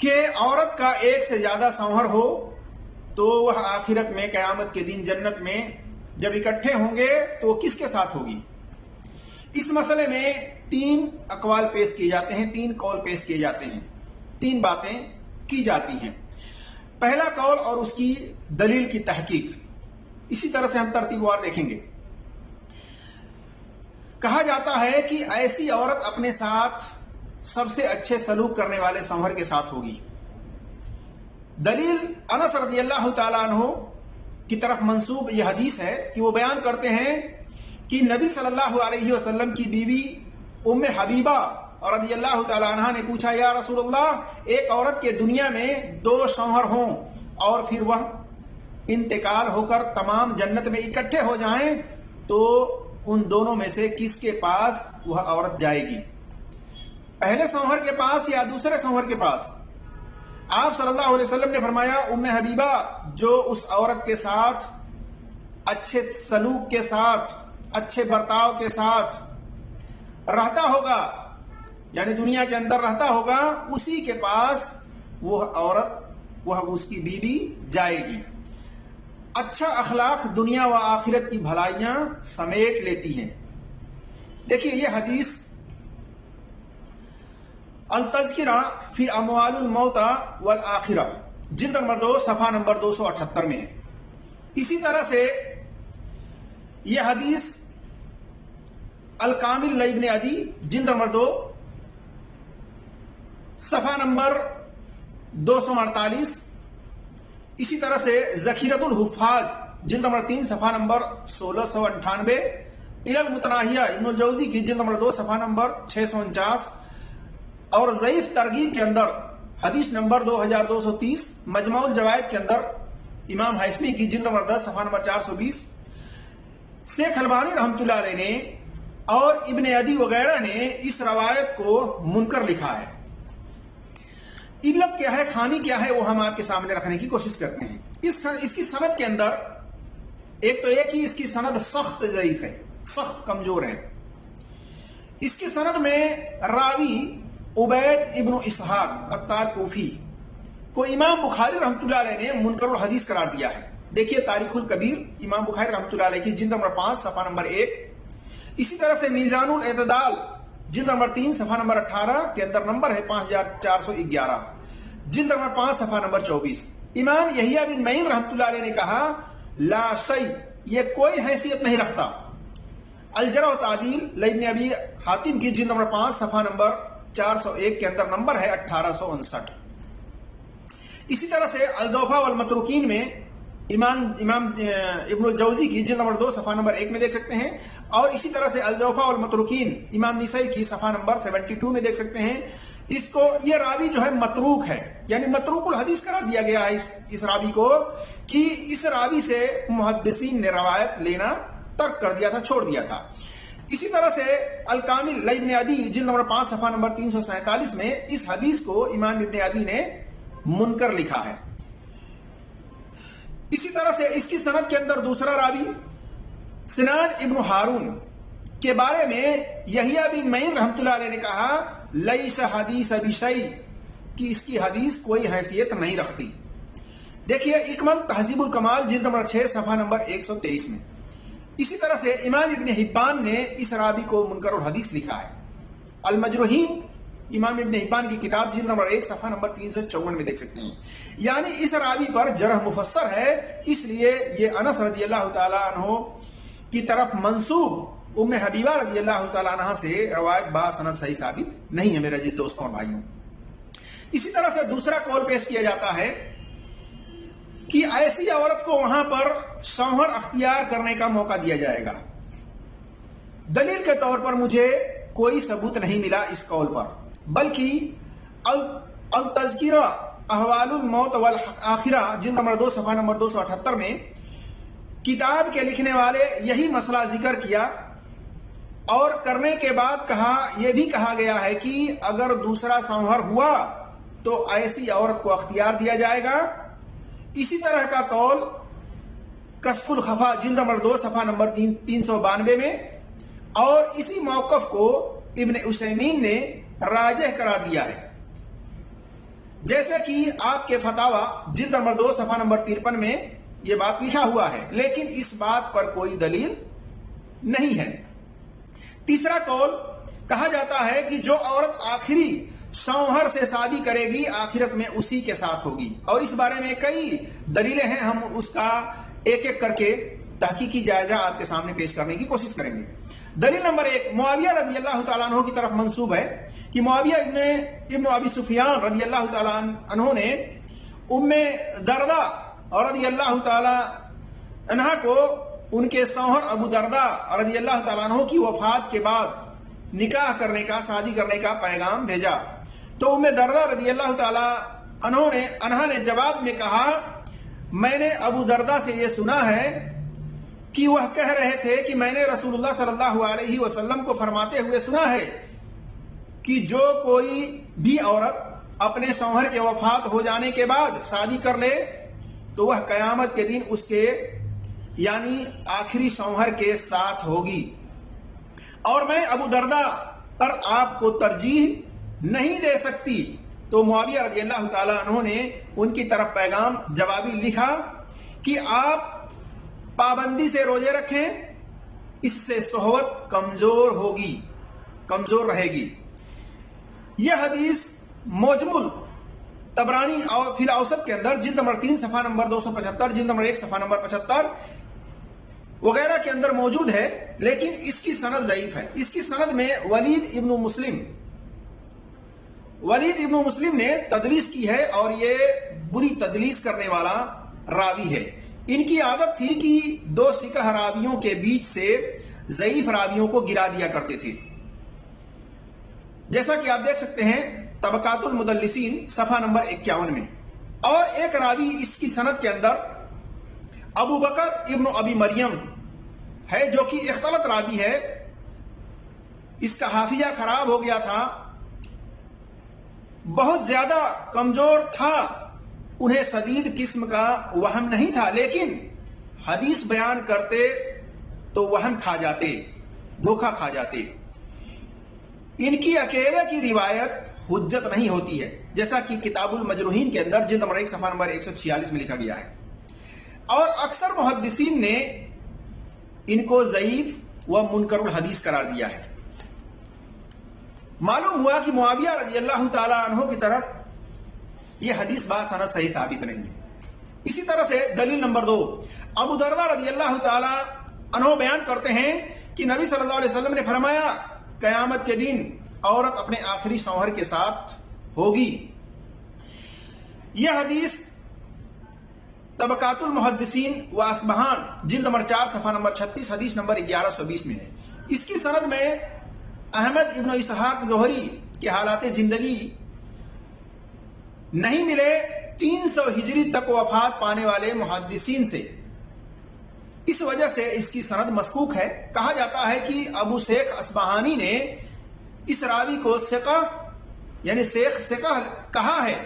کہ عورت کا ایک سے زیادہ شوہر ہو تو وہ آخرت میں قیامت کے دن جنت میں جب اکٹھے ہوں گے تو وہ کس کے ساتھ ہوگی؟ اس مسئلے میں 3 اقوال پیش کیے جاتے ہیں، 3 قول پیش کیے جاتے ہیں، 3 باتیں کی جاتی ہیں۔ پہلا قول اور اس کی دلیل کی تحقیق، اسی طرح سے ہم ترتیب وار دیکھیں گے۔ کہا جاتا ہے کہ ایسی عورت اپنے ساتھ سب سے اچھے سلوک کرنے والے شوہر کے ساتھ ہوگی۔ دلیل انس رضی اللہ تعالیٰ عنہ کی طرف منسوب یہ حدیث ہے کہ وہ بیان کرتے ہیں کہ نبی صلی اللہ علیہ وسلم کی بیوی ام حبیبہ رضی اللہ تعالیٰ عنہ نے پوچھا، یا رسول اللہ، ایک عورت کے دنیا میں 2 شوہر ہوں اور پھر وہ انتقال ہو کر تمام جنت میں اکٹھے ہو جائیں تو ان دونوں میں سے کس کے پاس وہ عورت جائے گی؟ پہلے شوہر کے پاس یا دوسرے شوہر کے پاس؟ آپ صلی اللہ علیہ وسلم نے فرمایا، ام حبیبہ جو اس عورت کے ساتھ اچھے سلوک کے ساتھ، اچھے برتاؤ کے ساتھ رہتا ہوگا، یعنی دنیا کے اندر رہتا ہوگا، اسی کے پاس وہ عورت، وہ اس کی بیوی جائے گی۔ اچھا اخلاق دنیا و آخرت کی بھلائیاں سمیٹ لیتی ہیں۔ دیکھیے یہ حدیث التذکرہ فی اموال الموتى والآخرہ جلد نمبر 2 صفحہ نمبر 278 میں ہے۔ اسی طرح سے یہ حدیث الکامل لابن عدی جلد نمبر 2 صفحہ نمبر 248، اسی طرح سے ذخیرۃ الحفاظ جلد نمبر 3 صفحہ نمبر 1698، الی المتناہیہ ابن الجوزی کی جلد نمبر 2 صفحہ نمبر 649، اور ضعیف ترغیب کے اندر حدیث نمبر 2230، مجموع الجوائد کے اندر امام حیثمی کی جلد نمبر 10 صفحہ نمبر 420، شیخ البانی رحمۃ اللہ علیہ نے اور ابن عدی وغیرہ نے اس روایت کو منکر لکھا ہے۔ علت کیا ہے، خامی کیا ہے، وہ ہم آپ کے سامنے رکھنے کی کوشش کرتے ہیں۔ اس کی سند کے اندر ایک تو یہ کہ اس کی سند سخت ضعیف ہے، سخت کمزور ہے۔ اس کی سند میں راوی عبید ابن اسحاق عطار کوفی کو امام بخاری رحمۃ اللہ علیہ نے منکر الحدیث قرار دیا ہے۔ دیکھیے تاریخ الکبیر امام بخاری رحمۃ اللہ علیہ کی جلد نمبر 5 صفحہ نمبر 1، اسی طرح سے میزان الاعتدال جلد نمبر 3 صفحہ نمبر 18 کے اندر نمبر ہے 5411، جلد نمبر 5 صفحہ نمبر 24۔ امام یحییٰ بن معین رحمۃ اللہ علیہ نے کہا، لا شیء، یہ کوئی حیثیت نہیں رکھتا۔ الجرح و تعدیل لابن ابی حاتم کی جلد نمبر 5 صفحہ نمبر 401 کے اندر نمبر ہے 1859۔ اسی طرح سے الضعفاء والمتروکین میں امام ابن الجوزی کی جلد نمبر 2 صفحہ نمبر 1 میں دیکھ سکتے ہیں، اور اسی طرح سے الضعفاء والمتروکین امام نسائی کی صفحہ نمبر 72 میں دیکھ سکتے ہیں۔ اس کو یہ راوی جو ہے متروک ہے، یعنی متروک الحدیث قرار دیا گیا ہے اس راوی کو، کہ اس راوی سے محدثین نے روایت لینا ترک کر دیا تھا، چھوڑ دیا تھا۔ اسی طرح سے الکامل لابن عدی جلد نمبر 5 صفحہ نمبر 347 میں اس حدیث کو امام ابن عدی نے منکر لکھا ہے۔ اسی طرح سے اس کی سند کے اندر دوسرا راوی سنان ابن ہارون کے بارے میں یحییٰ بن معین رحمۃ اللہ علیہ نے کہا، لیس حدیث بشیء، کہ اس کی حدیث کوئی حیثیت نہیں رکھتی۔ دیکھیے اکمل تہذیب الکمال جلد نمبر 6 صفحہ نمبر 123 میں۔ اسی طرح سے امام ابن حبان نے اس راوی کو منکر الحدیث لکھا ہے۔ المجروحین امام ابن حبان کی کتاب جلد نمبر 1 صفحہ نمبر 354 میں دیکھ سکتے ہیں۔ یعنی اس راوی پر جرح مفسر ہے، اس لیے یہ انس رضی اللہ تعالیٰ عنہ کی طرف منسوب ام حبیبہ رضی اللہ تعالیٰ عنہ سے روایت با سند صحیح ثابت نہیں ہے میرے عزیز دوستوں اور بھائیوں۔ اسی طرح سے دوسرا قول پیش کیا جاتا ہے کہ ایسی عورت کو وہاں پر شوہر اختیار کرنے کا موقع دیا جائے گا۔ دلیل کے طور پر مجھے کوئی ثبوت نہیں ملا اس قول پر، بلکہ التذکرہ احوال الموت والآخرہ جلد نمبر 2 صفحہ نمبر 278 میں کتاب کے لکھنے والے یہی مسئلہ ذکر کیا، اور کرنے کے بعد یہ بھی کہا گیا ہے کہ اگر دوسرا شوہر ہوا تو ایسی عورت کو اختیار دیا جائے گا۔ اسی طرح کا قول کشف الخفا جلد نمبر 2 صفحہ نمبر 392 میں، اور اسی موقف کو ابن عثیمین نے راجح قرار دیا ہے۔ جیسے کہ آپ کے فتاوا جلد نمبر 2 صفحہ نمبر 53 میں یہ بات لکھا ہوا ہے، لیکن اس بات پر کوئی دلیل نہیں ہے۔ تیسرا قول، کہا جاتا ہے کہ جو عورت آخری شوہر سے شادی کرے گی آخرت میں اسی کے ساتھ ہوگی، اور اس بارے میں کئی دلیلیں ہیں، ہم اس کا ایک ایک کر کے تحقیقی جائزہ آپ کے سامنے پیش کرنے کی کوشش کریں گے۔ دلیل نمبر 1 معاویہ رضی اللہ تعالیٰ عنہ کی طرف منسوب ہے کہ معاویہ ابن ابی سفیان رضی اللہ تعالیٰ عنہ نے ام دردہ رضی اللہ تعالیٰ عنہ کو ان کے شوہر ابو دردہ رضی اللہ تعالیٰ عنہ کی وفات کے بعد نکاح کرنے کا، شادی کرنے کا پیغام بھیجا، تو ام دردہ رضی اللہ تعالیٰ عنہ نے جواب میں کہا، میں نے ابو دردہ سے یہ سنا ہے کہ وہ کہہ رہے تھے کہ میں نے رسول اللہ صلی اللہ علیہ وسلم کو فرماتے ہوئے سنا ہے کہ جو کوئی بھی عورت اپنے شوہر کے وفات ہو جانے کے بعد شادی کر لے تو وہ قیامت کے دن اس کے یعنی آخری شوہر کے ساتھ ہوگی، اور میں ابو دردہ پر آپ کو ترجیح نہیں دے سکتی۔ تو معاویہ رضی اللہ تعالیٰ عنہ نے ان کی طرف پیغام جوابی لکھا کہ آپ پابندی سے روزے رکھیں، اس سے صحبت کمزور ہوگی، کمزور رہے گی۔ یہ حدیث موجم طبرانی اور فی الاوسط کے اندر جلد نمبر 3 صفحہ نمبر 275، جلد نمبر 1 صفحہ نمبر 75 وغیرہ کے اندر موجود ہے، لیکن اس کی سند ضعیف ہے۔ اس کی سند میں ولید ابن مسلم نے تدلیس کی ہے، اور یہ بری تدلیس کرنے والا راوی ہے۔ ان کی عادت تھی کہ 2 سکہ راویوں کے بیچ سے ضعیف راویوں کو گرا دیا کرتے تھے، جیسا کہ آپ دیکھ سکتے ہیں طبقات المدلسین صفحہ نمبر 51 میں۔ اور ایک راوی اس کی سند کے اندر ابو بکر ابن ابی مریم ہے، جو کہ اختلط راوی ہے، اس کا حافظہ خراب ہو گیا تھا، بہت زیادہ کمزور تھا، انہیں شدید قسم کا وہم نہیں تھا، لیکن حدیث بیان کرتے تو وہم کھا جاتے، دھوکہ کھا جاتے۔ ان کی اکیلے کی روایت حجت نہیں ہوتی ہے، جیسا کہ کتاب المجروحین کے اندر جلد نمبر 1 صفحہ نمبر 146 میں لکھا گیا ہے، اور اکثر محدثین نے ان کو ضعیف و منکر الحدیث قرار دیا ہے۔ معلوم ہوا کہ معاویہ رضی اللہ تعالیٰ عنہ کی طرف یہ حدیث باسند صحیح ثابت نہیں ہے۔ اسی طرح سے دلیل نمبر 2 ابو دردہ رضی اللہ تعالیٰ عنہ بیان کرتے ہیں کہ نبی صلی اللہ علیہ وسلم نے فرمایا، قیامت کے دن عورت اپنے آخری شوہر کے ساتھ ہوگی۔ یہ حدیث طبقات المحدثین و اصبہان جلد نمبر 4 صفحہ نمبر 36 حدیث نمبر 1120 میں ہے۔ اس کی سند میں احمد ابن اسحاق زہری کے حالات زندگی نہیں ملے 300 ہجری تک وفات پانے والے محدثین سے، اس وجہ سے اس کی سند مسکوک ہے۔ کہا جاتا ہے کہ ابو شیخ اصبہانی نے اس راوی کو ثقہ یعنی شیخ ثقہ کہا ہے۔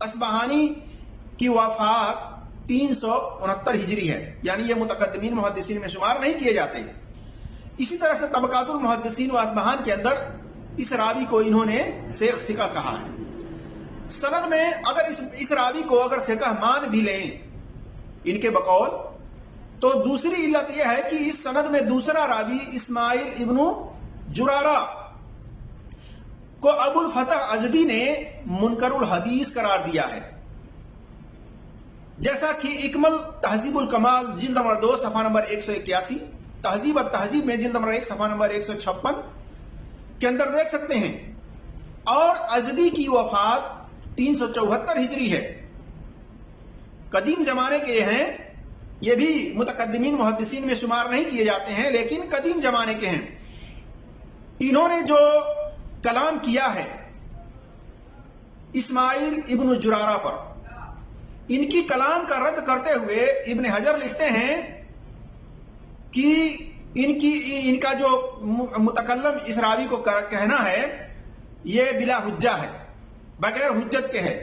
اصبہانی کی وفات 369 ہجری ہے، یعنی یہ متقدمین محدثین میں شمار نہیں کیے جاتے۔ اسی طرح سے طبقات المحدثین و اصبہان کے اندر اس راوی کو انہوں نے شیخ ثقہ کہا ہے۔ سند میں اگر اس راوی کو اگر ثقہ مان بھی لیں ان کے بقول، تو دوسری علت یہ ہے کہ اس سند میں دوسرا راوی اسماعیل ابن جرارہ کو ابو الفتح ازدی نے منکر الحدیث قرار دیا ہے، جیسا کہ اکمل تہذیب الکمال جلد نمبر 2 صفحہ نمبر 181، تہذیب التہذیب میں جلد نمبر 1 صفحہ نمبر 156 کے اندر دیکھ سکتے ہیں۔ اور ازدی کی وفات 374 ہجری ہے، قدیم زمانے کے ہیں، یہ بھی متقدمین محدثین میں شمار نہیں کیے جاتے ہیں، لیکن قدیم زمانے کے ہیں۔ انہوں نے جو کلام کیا ہے اسماعیل ابن جرارہ پر، ان کی کلام کا رد کرتے ہوئے ابن حجر لکھتے ہیں کہ ان کا جو متکلم اس راوی کو کہنا ہے یہ بلا حجہ ہے، بغیر حجت کے ہے،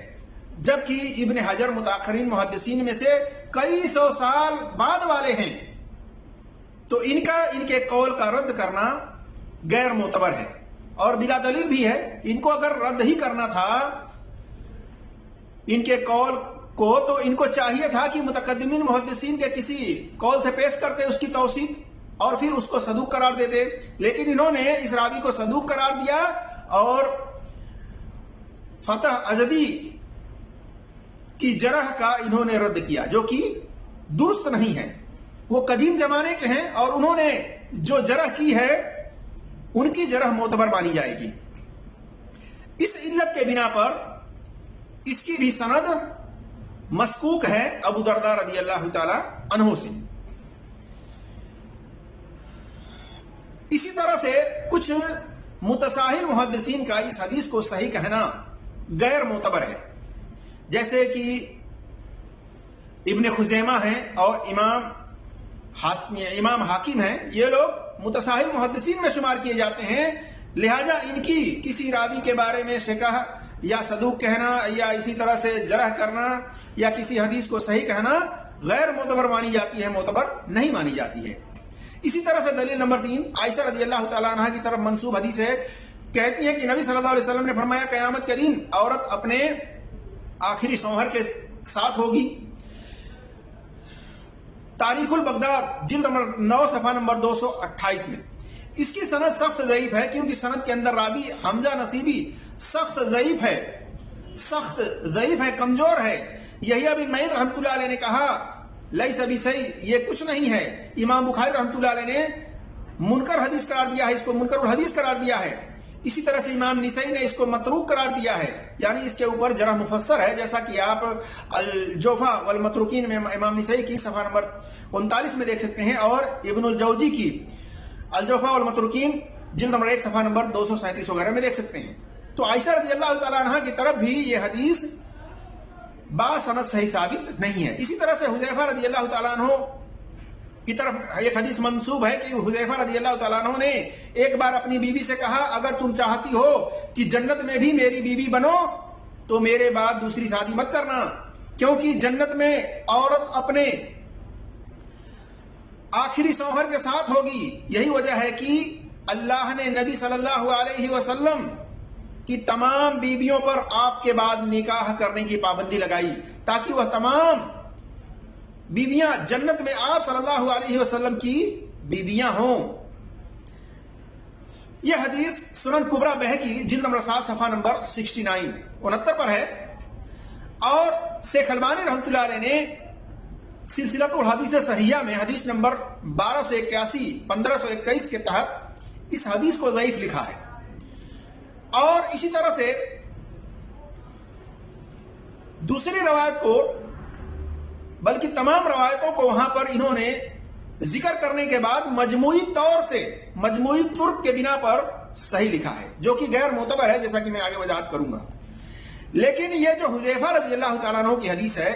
جبکہ ابن حجر متاخرین محدثین میں سے کئی سو سال بعد والے ہیں، تو ان کے قول کا رد کرنا غیر معتبر ہے اور بلا دلیل بھی ہے۔ ان کو اگر رد ہی کرنا تھا ان کے قول کو تو ان کو چاہیے تھا کہ متقدمین محدثین کے کسی قول سے پیش کرتے اس کی توثیق اور پھر اس کو صدوق قرار دیتے، لیکن انہوں نے اس راوی کو صدوق قرار دیا اور فتح ازدی کی جرح کا انہوں نے رد کیا، جو کہ درست نہیں ہے۔ وہ قدیم زمانے کے ہیں اور انہوں نے جو جرح کی ہے ان کی جرح معتبر مانی جائے گی۔ اس علت کے بنا پر اس کی بھی سند مسکوک ہے ابو درداء رضی اللہ تعالی عنہ سے۔ اسی طرح سے کچھ متساہل محدثین کا اس حدیث کو صحیح کہنا غیر معتبر ہے، جیسے کہ ابن خزیمہ ہیں اور امام حاکم ہیں، یہ لوگ متساہل محدثین میں شمار کیے جاتے ہیں، لہذا ان کی کسی راوی کے بارے میں شکہ یا صدوق کہنا یا اسی طرح سے جرح کرنا یا کسی حدیث کو صحیح کہنا غیر معتبر مانی جاتی ہے، معتبر نہیں مانی جاتی ہے۔ اسی طرح سے دلیل نمبر 3 عائشہ رضی اللہ تعالیٰ عنہ کی طرف منسوب حدیث ہے، کہتی ہے کہ نبی صلی اللہ علیہ وسلم نے فرمایا قیامت کے دن عورت اپنے آخری شوہر کے ساتھ ہوگی۔ تاریخ البغداد جلد نمبر 9 صفحہ نمبر 228 میں۔ اس کی سند سخت ضعیف ہے کیونکہ سند کے اندر راوی حمزہ نصیبی سخت ضعیف ہے، کمزور ہے۔ یحییٰ بن معین رحمۃ اللہ علیہ نے کہا لیس بصحیح، یہ کچھ نہیں ہے۔ امام بخاری رحمۃ اللہ علیہ نے منکر حدیث قرار دیا ہے، اس کو منکر الحدیث قرار دیا ہے۔ اسی طرح سے امام نسائی نے اس کو متروک قرار دیا ہے، یعنی اس کے اوپر جرح مفسر ہے، جیسا کہ آپ الجوفا والمتروکین میں امام نسائی کی صفحہ نمبر 39 میں دیکھ سکتے ہیں، اور ابن الجوزی کی الجوفا والمتروکین جلد نمبر 1 صفحہ نمبر 237 وغیرہ میں دیکھ سکتے ہیں۔ تو عائشہ رضی اللہ تعالیٰ عنہ کی طرف بھی یہ حدیث باسند صحیح ثابت نہیں ہے۔ اسی طرح سے حذیفہ رضی اللہ تعالیٰ عنہ کی طرف ایک حدیث منسوب ہے کہ حذیفہ رضی اللہ تعالیٰ عنہ نے ایک بار اپنی بیوی سے کہا اگر تم چاہتی ہو کہ جنت میں بھی میری بیوی بنو تو میرے بعد دوسری شادی مت کرنا، کیونکہ جنت میں عورت اپنے آخری شوہر کے ساتھ ہوگی۔ یہی وجہ ہے کہ اللہ نے نبی صلی اللہ علیہ وسلم کی تمام بیویوں پر آپ کے بعد نکاح کرنے کی پابندی لگائی، تاکہ وہ تمام بیویاں جنت میں آپ صلی اللہ علیہ وسلم کی بیویاں ہوں۔ یہ حدیث سنن کبریٰ بہقی جلد نمبر 7 صفحہ نمبر 69 پر ہے، اور شیخ البانی رحمۃ اللہ علیہ نے سلسلۃ الحدیث صحیحہ میں حدیث نمبر 1281 1521 کے تحت اس حدیث کو ضعیف لکھا ہے۔ اور اسی طرح سے دوسری روایت کو، بلکہ تمام روایتوں کو وہاں پر انہوں نے ذکر کرنے کے بعد مجموعی طور سے مجموعی طرق کے بنا پر صحیح لکھا ہے، جو کہ غیر معتبر ہے، جیسا کہ میں آگے وضاحت کروں گا۔ لیکن یہ جو حذیفہ رضی اللہ تعالیٰ عنہ کی حدیث ہے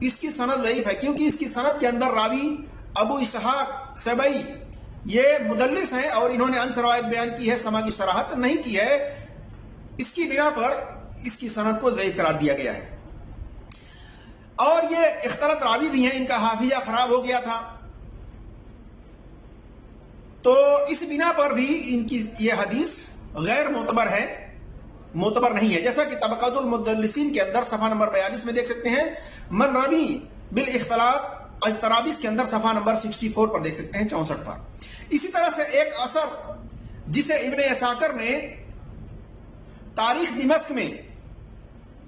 اس کی سند ضعیف ہے، کیونکہ اس کی سند کے اندر راوی ابو اسحاق سبئی یہ مدلس ہیں اور انہوں نے انس روایت بیان کی ہے، سما کی صراحت نہیں کی ہے۔ اس کی بنا پر اس کی سند کو ضعیف قرار دیا گیا ہے، اور یہ اختلط راوی بھی ہیں، ان کا حافظہ خراب ہو گیا تھا، تو اس بنا پر بھی ان کی یہ حدیث غیر معتبر ہے، معتبر نہیں ہے۔ جیسا کہ طبقات المدلسین کے اندر صفحہ نمبر 42 میں دیکھ سکتے ہیں، من ربی بالاختلاط اجترابیس کے اندر صفحہ نمبر 64 پر دیکھ سکتے ہیں، 64 پر۔ اسی طرح سے ایک اثر جسے ابن اساکر نے تاریخ دمشق میں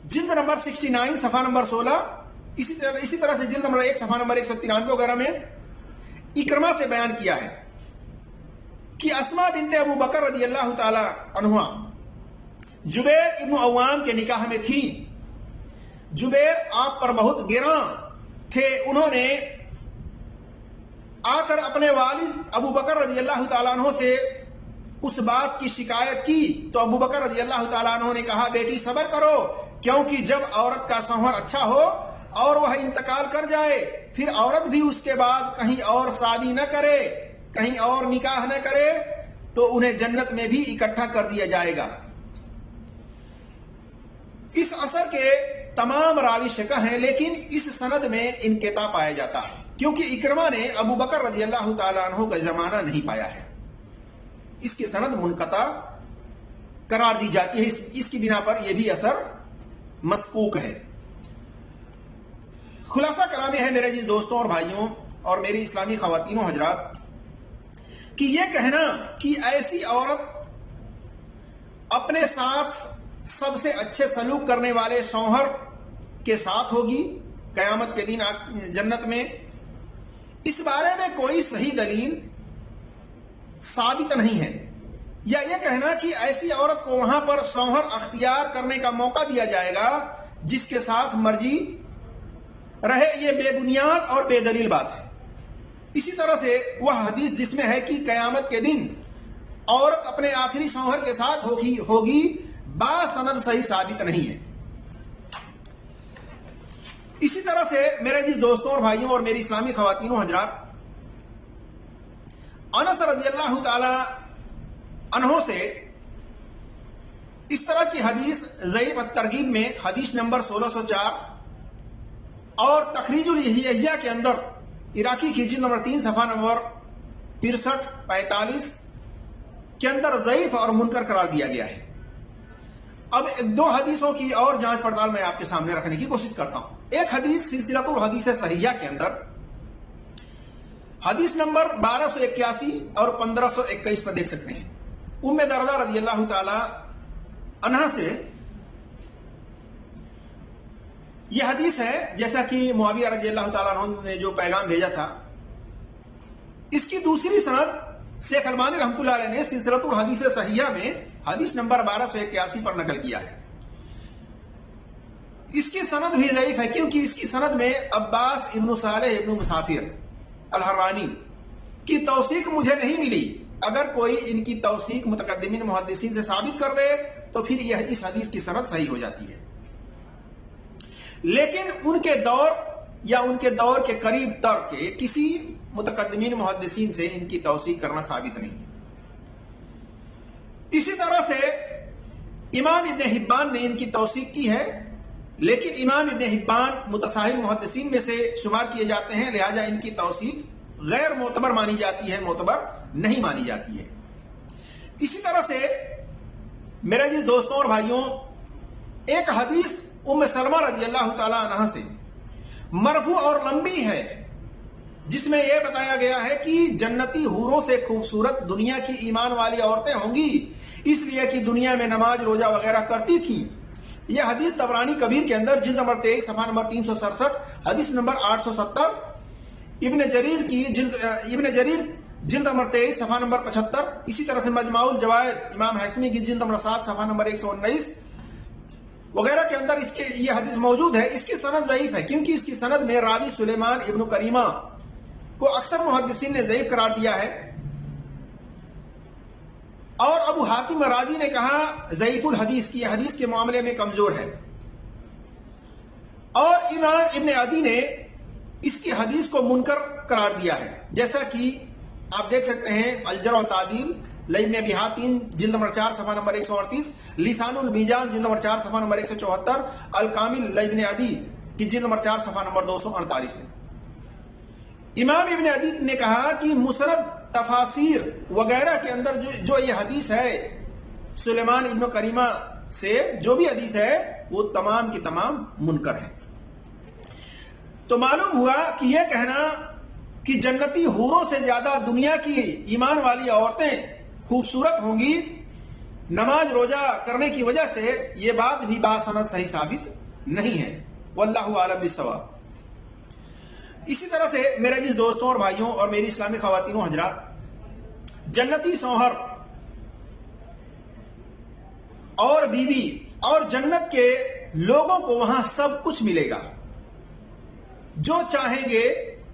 جلد نمبر 69 صفحہ نمبر 16، اسی طرح سے جلد نمبر 1 صفحہ نمبر 193 وغیرہ میں اکرمہ سے بیان کیا ہے کہ اسماء بنت ابو بکر رضی اللہ تعالی عنہ جبیر ابن عوام کے نکاح میں تھی۔ جبیر آپ پر بہت گراں تھے، انہوں نے آ کر اپنے والد ابو بکر رضی اللہ تعالیٰ عنہ سے اس بات کی شکایت کی، تو ابو بکر رضی اللہ تعالیٰ عنہ نے کہا بیٹی صبر کرو، کیونکہ جب عورت کا شوہر اچھا ہو اور وہ انتقال کر جائے پھر عورت بھی اس کے بعد کہیں اور شادی نہ کرے، کہیں اور نکاح نہ کرے تو انہیں جنت میں بھی اکٹھا کر دیا جائے گا۔ اس اثر کے تمام راوی شکہ ہیں، لیکن اس سند میں انقطاع پایا جاتا ہے، کیونکہ اکرمہ نے ابو بکر رضی اللہ تعالیٰ عنہ کا زمانہ نہیں پایا ہے، اس کی سند منقطع قرار دی جاتی ہے، اس کی بنا پر یہ بھی اثر مسکوک ہے۔ خلاصہ کلام یہ ہے میرے عزیز دوستوں اور بھائیوں اور میری اسلامی خواتین و حضرات کہ یہ کہنا کہ ایسی عورت اپنے ساتھ سب سے اچھے سلوک کرنے والے شوہر کے ساتھ ہوگی قیامت کے دن جنت میں، اس بارے میں کوئی صحیح دلیل ثابت نہیں ہے، یا یہ کہنا کہ ایسی عورت کو وہاں پر شوہر اختیار کرنے کا موقع دیا جائے گا جس کے ساتھ مرضی رہے، یہ بے بنیاد اور بے دلیل بات ہے۔ اسی طرح سے وہ حدیث جس میں ہے کہ قیامت کے دن عورت اپنے آخری شوہر کے ساتھ ہوگی باسند صحیح ثابت نہیں ہے۔ اسی طرح سے میرے جس دوستوں اور بھائیوں اور میری اسلامی خواتین و حضرات، انس رضی اللہ تعالی عنہ سے اس طرح کی حدیث ضعیف الترغیب میں حدیث نمبر 1604 اور تخریج الیحیہ کے اندر عراقی کی جلد نمبر 3 صفحہ نمبر 63-45 کے اندر ضعیف اور منکر قرار دیا گیا ہے۔ اب دو حدیثوں کی اور جانچ پڑتال میں آپ کے سامنے رکھنے کی کوشش کرتا ہوں۔ ایک حدیث سلسلۃ الحدیث صحیحہ کے اندر حدیث نمبر 1281 اور 1521 پر دیکھ سکتے ہیں۔ ام دردہ رضی اللہ تعالی عنہا سے یہ حدیث ہے، جیسا کہ معاویہ رضی اللہ تعالیٰ عنہ نے جو پیغام بھیجا تھا، اس کی دوسری سند شیخ البانی رحمۃ اللہ علیہ نے سلسلۃ الحدیث صحیحہ میں حدیث نمبر 1281 پر نقل کیا ہے۔ اس کی سند بھی ضعیف ہے کیونکہ اس کی سند میں عباس ابن صالح ابن مسافر الحرانی کی توثیق مجھے نہیں ملی۔ اگر کوئی ان کی توثیق متقدمین محدثین سے ثابت کر دے تو پھر یہ اس حدیث کی سند صحیح ہو جاتی ہے، لیکن ان کے دور یا ان کے دور کے قریب تر کے کسی متقدمین محدثین سے ان کی توثیق کرنا ثابت نہیں ہے۔ اسی طرح سے امام ابن حبان نے ان کی توثیق کی ہے، لیکن امام ابن حبان متصاحب محدثین میں سے شمار کیے جاتے ہیں، لہذا ان کی توثیق غیر معتبر مانی جاتی ہے، معتبر نہیں مانی جاتی ہے۔ اسی طرح سے میرے جس دوستوں اور بھائیوں، ایک حدیث ام سلمہ رضی اللہ تعالی عنہ سے مرفوع اور لمبی ہے، جس میں یہ بتایا گیا ہے کہ جنتی حوروں سے خوبصورت دنیا کی ایمان والی عورتیں ہوں گی، اس لیے کہ دنیا میں نماز روزہ وغیرہ کرتی تھیں۔ یہ حدیث طبرانی کبیر کے اندر جلد نمبر 23 صفحہ نمبر 367، حدیث نمبر 870، ابن جریر جلد نمبر 23 صفحہ نمبر 75، اسی طرح سے مجمع الجوائد امام حسمی کی جلد نمبر 7 صفحہ نمبر 119 وغیرہ کے اندر اس کے یہ حدیث موجود ہے۔ اس کی سند ضعیف ہے کیونکہ اس کی سند میں راوی سلیمان ابن کریمہ کو اکثر محدثین نے ضعیف قرار دیا ہے، اور ابو حاتم رازی نے کہا ضعیف الحدیث کی، حدیث کے معاملے میں کمزور ہے، اور امام ابن عدی نے اس کی حدیث کو منکر قرار دیا ہے، جیسا کہ آپ دیکھ سکتے ہیں الجرح و تعدیل لابن ابی حاتم جلد نمبر 4 صفحہ نمبر 138، لسان المیزان جلد نمبر 4 صفحہ نمبر 174، الکامل لابن عدی کی جلد نمبر 4 صفحہ نمبر 248 میں۔ امام ابن عدی نے کہا کہ مسند تفاسیر وغیرہ کے اندر جو یہ حدیث ہے سلیمان ابن کریمہ سے جو بھی حدیث ہے وہ تمام کی تمام منکر ہے۔ تو معلوم ہوا کہ یہ کہنا کہ جنتی حوروں سے زیادہ دنیا کی ایمان والی عورتیں خوبصورت ہوں گی نماز روزہ کرنے کی وجہ سے، یہ بات بھی باسند صحیح ثابت نہیں ہے، واللہ اعلم بالصواب۔ اسی طرح سے میرے جس دوستوں اور بھائیوں اور میری اسلامی خواتین و حضرات، جنتی شوہر اور بیوی اور جنت کے لوگوں کو وہاں سب کچھ ملے گا جو چاہیں گے،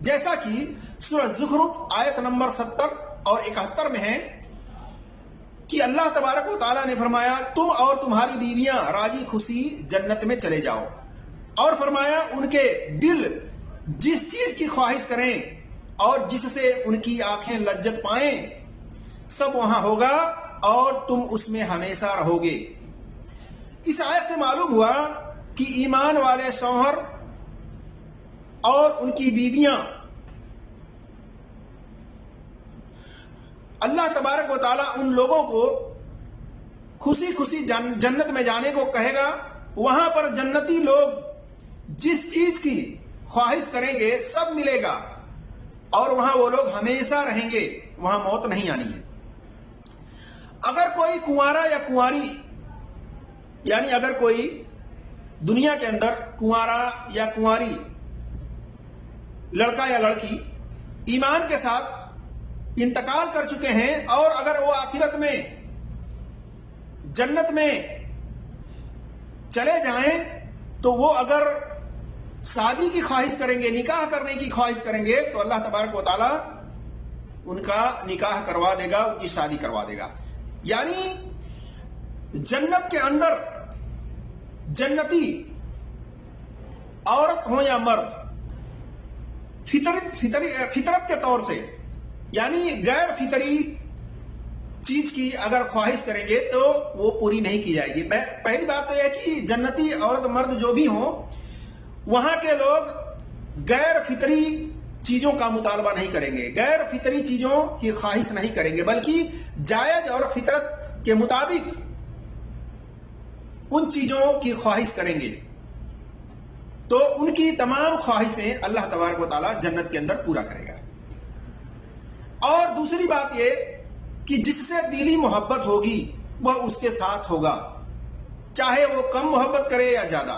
جیسا کہ سورہ زخرف آیت نمبر 70 اور 71 میں ہے کہ اللہ تبارک و تعالیٰ نے فرمایا تم اور تمہاری بیویاں راضی خوشی جنت میں چلے جاؤ، اور فرمایا ان کے دل جس چیز کی خواہش کریں اور جس سے ان کی آنکھیں لذت پائیں سب وہاں ہوگا اور تم اس میں ہمیشہ رہو گے۔ اس آیت سے معلوم ہوا کہ ایمان والے شوہر اور ان کی بیویاں اللہ تبارک و تعالیٰ ان لوگوں کو خوشی خوشی جنت میں جانے کو کہے گا۔ وہاں پر جنتی لوگ جس چیز کی خواہش کریں گے سب ملے گا اور وہاں وہ لوگ ہمیشہ رہیں گے، وہاں موت نہیں آنی ہے۔ اگر کوئی کنوارا یا کنواری، یعنی اگر کوئی دنیا کے اندر کنوارا یا کنواری لڑکا یا لڑکی ایمان کے ساتھ انتقال کر چکے ہیں اور اگر وہ آخرت میں جنت میں چلے جائیں تو وہ اگر شادی کی خواہش کریں گے، نکاح کرنے کی خواہش کریں گے، تو اللہ تبارک و تعالی ان کا نکاح کروا دے گا، ان کی شادی کروا دے گا۔ یعنی جنت کے اندر جنتی عورت ہو یا مرد، فطرت کے طور سے، یعنی غیر فطری چیز کی اگر خواہش کریں گے تو وہ پوری نہیں کی جائے گی۔ پہلی بات تو یہ کہ جنتی عورت مرد جو بھی ہوں، وہاں کے لوگ غیر فطری چیزوں کا مطالبہ نہیں کریں گے، غیر فطری چیزوں کی خواہش نہیں کریں گے، بلکہ جائز اور فطرت کے مطابق ان چیزوں کی خواہش کریں گے، تو ان کی تمام خواہشیں اللہ تبارک و تعالیٰ جنت کے اندر پورا کرے گا۔ اور دوسری بات یہ کہ جس سے دلی محبت ہوگی وہ اس کے ساتھ ہوگا، چاہے وہ کم محبت کرے یا زیادہ۔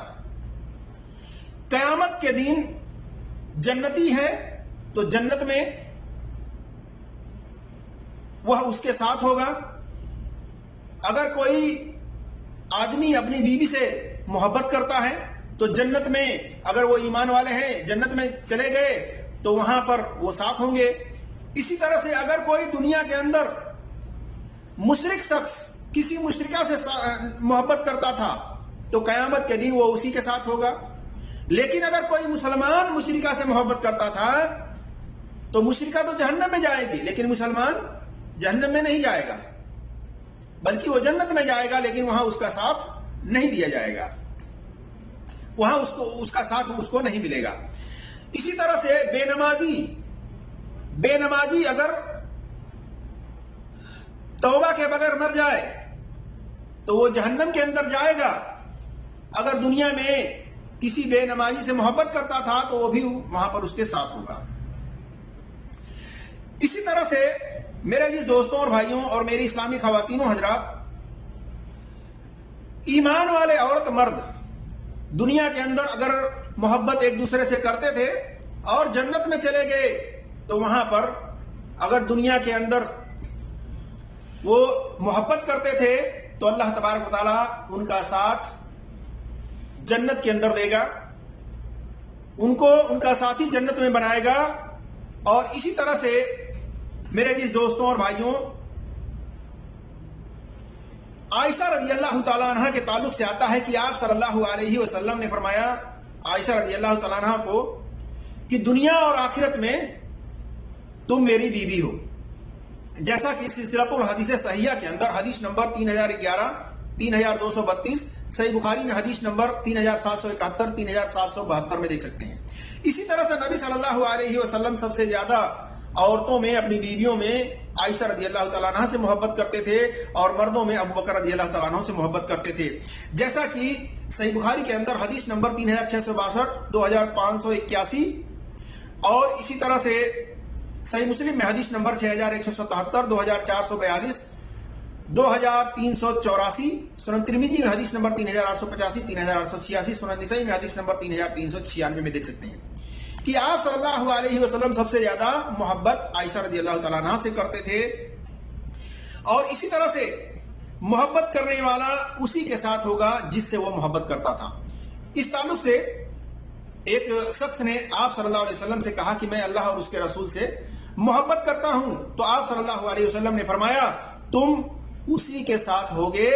قیامت کے دن جنتی ہے تو جنت میں وہ اس کے ساتھ ہوگا۔ اگر کوئی آدمی اپنی بیوی سے محبت کرتا ہے تو جنت میں اگر وہ ایمان والے ہیں جنت میں چلے گئے تو وہاں پر وہ ساتھ ہوں گے۔ اسی طرح سے اگر کوئی دنیا کے اندر مشرک شخص کسی مشرکہ سے محبت کرتا تھا تو قیامت کے دن وہ اسی کے ساتھ ہوگا۔ لیکن اگر کوئی مسلمان مشرکہ سے محبت کرتا تھا تو مشرکہ تو جہنم میں جائے گی، لیکن مسلمان جہنم میں نہیں جائے گا، بلکہ وہ جنت میں جائے گا، لیکن وہاں اس کا ساتھ نہیں دیا جائے گا، وہاں اس کا ساتھ اس کو نہیں ملے گا۔ اسی طرح سے بے نمازی اگر توبہ کے بغیر مر جائے تو وہ جہنم کے اندر جائے گا۔ اگر دنیا میں کسی بے نمازی سے محبت کرتا تھا تو وہ بھی وہاں پر اس کے ساتھ ہوگا۔ اسی طرح سے میرے عزیز دوستوں اور بھائیوں اور میری اسلامی خواتین و حضرات، ایمان والے عورت مرد دنیا کے اندر اگر محبت ایک دوسرے سے کرتے تھے اور جنت میں چلے گئے تو وہاں پر اگر دنیا کے اندر وہ محبت کرتے تھے تو اللہ تبارک و تعالیٰ ان کا ساتھ جنت کے اندر دے گا، ان کو ان کا ساتھی جنت میں بنائے گا۔ اور اسی طرح سے میرے جس دوستوں اور بھائیوں، عائشہ رضی اللہ تعالیٰ عنہ کے تعلق سے آتا ہے کہ آپ صلی اللہ علیہ وسلم نے فرمایا عائشہ رضی اللہ تعالیٰ عنہ کو کہ دنیا اور آخرت میں تم میری بیوی ہو، جیسا کہ سلسلۃ الحدیث صحیحہ کے اندر حدیث نمبر 3011 3232، صحیح بخاری میں حدیث نمبر 3771 3772 میں دیکھ سکتے ہیں۔ اسی طرح سے نبی صلی اللہ علیہ وسلم سب سے زیادہ عورتوں میں اپنی بیویوں میں عائشہ رضی اللہ تعالیٰ عنہ سے محبت کرتے تھے اور مردوں میں ابو بکر رضی اللہ تعالیٰ عنہ سے محبت کرتے تھے، جیسا کہ صحیح بخاری کے اندر حدیث نمبر 3662 2581، اور اسی طرح سے صحیح مسلم میں حدیث نمبر 6177 2442 2384، سنن ترمذی میں حدیث نمبر 3885 3886، سنن نسائی میں حدیث نمبر 3396 میں دیکھ سکتے ہیں کہ آپ صلی اللہ علیہ وسلم سب سے زیادہ محبت عائشہ رضی اللہ تعالیٰ عنہ سے کرتے تھے، اور اسی طرح سے محبت کرنے والا اسی کے ساتھ ہوگا جس سے وہ محبت کرتا تھا۔ اس تعلق سے ایک شخص نے آپ صلی اللہ علیہ وسلم سے کہا کہ میں اللہ اور اس کے رسول سے محبت کرتا ہوں، تو آپ صلی اللہ علیہ وسلم نے فرمایا تم اسی کے ساتھ ہوگے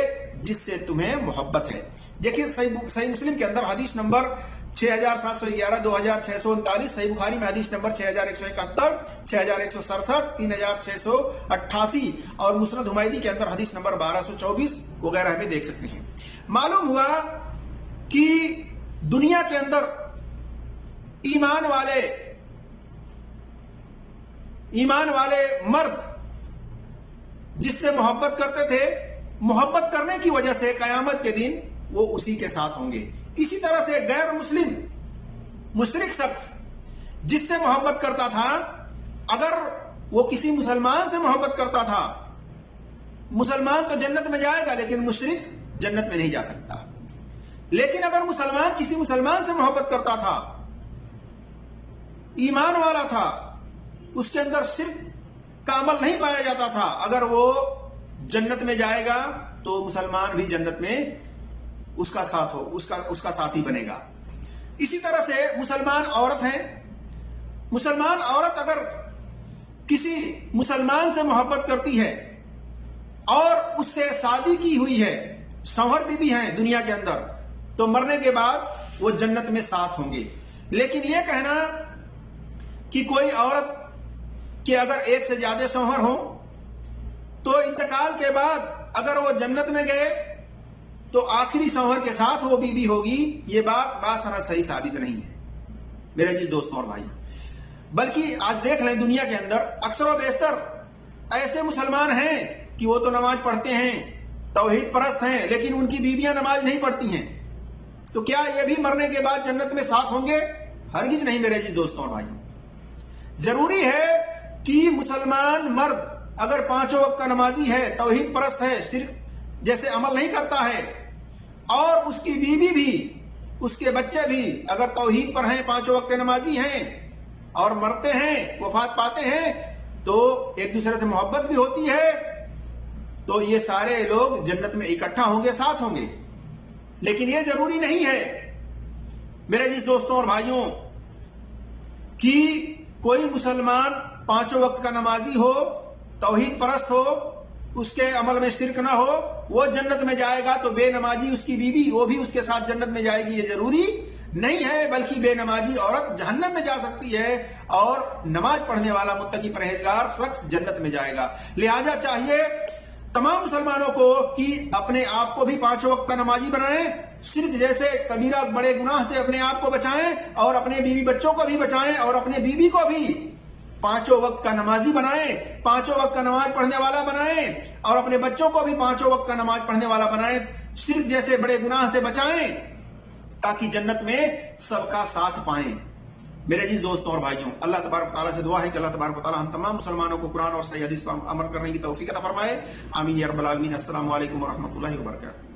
جس سے تمہیں محبت ہے۔ دیکھیے صحیح مسلم کے اندر حدیث نمبر 6711 2639، صحیح بخاری میں حدیث نمبر 6171 6167 3688، اور مسند حمیدی کے اندر حدیث نمبر 1224 وغیرہ ہمیں دیکھ سکتے ہیں۔ معلوم ہوا کہ دنیا کے اندر ایمان والے مرد جس سے محبت کرتے تھے، محبت کرنے کی وجہ سے قیامت کے دن وہ اسی کے ساتھ ہوں گے۔ اسی طرح سے غیر مسلم مشرک شخص جس سے محبت کرتا تھا، اگر وہ کسی مسلمان سے محبت کرتا تھا، مسلمان تو جنت میں جائے گا لیکن مشرک جنت میں نہیں جا سکتا. لیکن اگر مسلمان کسی مسلمان سے محبت کرتا تھا، ایمان والا تھا، اس کے اندر شرک کا عمل نہیں پایا جاتا تھا، اگر وہ جنت میں جائے گا تو مسلمان بھی جنت میں اس کا ساتھ ہو، اس کا ساتھی بنے گا. اسی طرح سے مسلمان عورت ہیں، مسلمان عورت اگر کسی مسلمان سے محبت کرتی ہے اور اس سے شادی کی ہوئی ہے، شوہر بھی ہیں دنیا کے اندر، تو مرنے کے بعد وہ جنت میں ساتھ ہوں گے. لیکن یہ کہنا کہ کوئی عورت کہ اگر ایک سے زیادہ شوہر ہوں تو انتقال کے بعد اگر وہ جنت میں گئے تو آخری شوہر کے ساتھ وہ بیوی ہوگی، یہ بات سنا صحیح ثابت نہیں ہے میرے عزیز دوستوں اور بھائی. بلکہ آج دیکھ لیں دنیا کے اندر اکثر و بیشتر ایسے مسلمان ہیں کہ وہ تو نماز پڑھتے ہیں، توحید پرست ہیں، لیکن ان کی بیویاں نماز نہیں پڑھتی ہیں. تو کیا یہ بھی مرنے کے بعد جنت میں ساتھ ہوں گے؟ ہرگز نہیں میرے عزیز دوستوں اور بھائی. ضروری ہے کہ مسلمان مرد اگر 5 وقت کا نمازی ہے، توحید پرست ہے، صرف جیسے عمل نہیں کرتا ہے، اور اس کی بیوی بھی، اس کے بچے بھی اگر توحید پر ہیں، 5 وقت نمازی ہیں اور مرتے ہیں، وفات پاتے ہیں، تو ایک دوسرے سے محبت بھی ہوتی ہے، تو یہ سارے لوگ جنت میں اکٹھا ہوں گے، ساتھ ہوں گے. لیکن یہ ضروری نہیں ہے میرے عزیز دوستوں اور بھائیوں کہ کوئی مسلمان 5 وقت کا نمازی ہو، توحید پرست ہو، اس کے عمل میں شرک نہ ہو، وہ جنت میں جائے گا، تو بے نمازی اس کی بیوی وہ بھی اس کے ساتھ جنت میں جائے گی. یہ ضروری نہیں ہے، بلکہ بے نمازی عورت جہنم میں جا سکتی ہے اور نماز پڑھنے والا متقی پرہیزگار شخص جنت میں جائے گا. لہذا چاہیے تمام مسلمانوں کو کہ اپنے آپ کو بھی 5 وقت کا نمازی بنائیں، شرک جیسے کبیرہ بڑے گناہ سے اپنے آپ کو بچائیں، اور اپنے بیوی بچوں کو بھی بچائیں، اور اپنے بیوی کو بھی 5 وقت کا نمازی بنائیں، 5 وقت کا نماز پڑھنے والا بنائیں، اور اپنے بچوں کو بھی 5 وقت کا نماز پڑھنے والا بنائیں، شرک جیسے بڑے گناہ سے بچائیں، تاکہ جنت میں سب کا ساتھ پائیں. میرے عزیز دوستوں اور بھائیوں، اللہ تبارک تعالیٰ سے دعا ہے کہ اللہ تبارک تعالیٰ ہم تمام مسلمانوں کو قرآن اور صحیح حدیث پر عمل کرنے کی توفیق عطا فرمائے. آمین یا رب العالمین. السلام علیکم ورحمۃ اللہ وبرکاتہ.